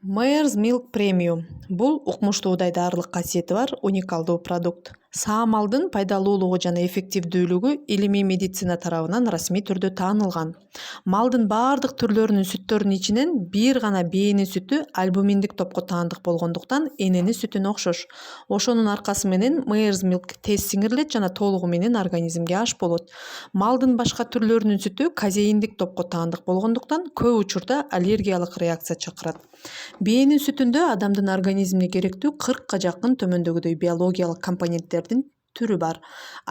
Mayors Milk Premium бул укмуштуу дайдарлык касиети бар уникалдуу продукт. Саамалдын пайдалуулугу жана эффективдүүлүгү илимий медицина тарабынан расмий түрдө таанылган. Малдын баардык түрлөрүнүн сүттөрүнүн ичинен бир гана бээни сүтү альбуминдик топко таандык болгондуктан эненин сүтүнө окшош. Ошонун аркасы менен Mayors Milk тез сиңирилет жана толугу менен организмге аш болот. Малдын башка түрлөрүнүн сүтү казеиндик топко таандык болгондуктан көп учурда аллергиялык реакция чакырат. Бээнин сүтүндө адамдын организмине керектүү 40 жакын төмөндөгүдөй биологиялык компоненттердин түрү бар.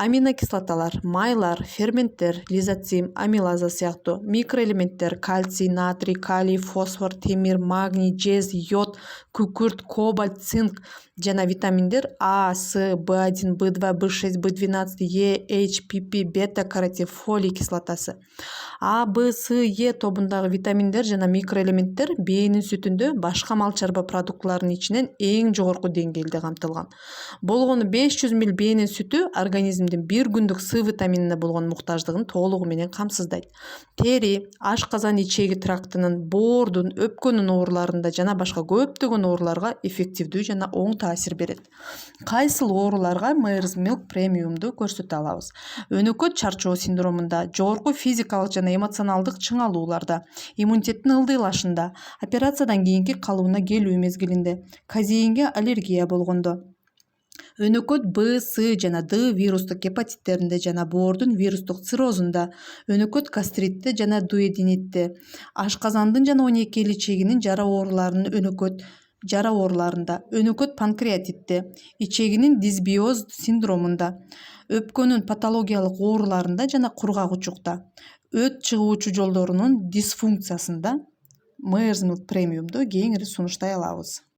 Аминокислоталар, майлар, ферменттер, лизоцим, амилаза сыяктуу микроэлементтер, кальций, натрий, калий, фосфор, темир, магний, жез, йод, күкүрт, кобальт, цинк жана витаминдер А, С, В1, В2, В6, В12, Е, H, pp, бета-каротин, фолий кислотасы. А, Б, С, Е тобундагы витаминдер жана микроэлементтер бээнин сүтүндө башка мал чарба продуктларынын ичинен эң жогорку деңгээлде камтылган. Болгону 500 мл бээнин сүтү организмдин бир күндүк С витаминине болгон муктаждыгын толугу менен камсыздайт. Тери, ашказан ичеги трактынын, боордун, өпкөнүн ооруларында жана башка көптөгөн ооруларга эффективдүү жана оң таасир берет. Кайсыл ооруларга Mayors Milk Premium'ду көрсөтө алабыз? Өнөкөт чарчоо синдромунда, жогорку физикалык жана эмоционалдык чыңалууларда, иммунитеттин ылдыйлашында, операциядан кийинки калыбына келүү мезгилинде, казеинге аллергия болгондо, өнөкөт Б, С жана Д вирустук гепатиттеринде жана боордун вирустук циррозунда, өнөкөт гастритте жана дуоденитте, ашказандын жана 12 ичегинин жара ооруларынын жара ооруларында, өнөкөт панкреатитте, ичегинин дисбиоз синдромунда, өпкөнүн патологиялык ооруларында жана кургагучукта, өт чыгуучу жолдорунун дисфункциясында Mayors Milk Premium'ду кеңири сунуштай алабыз.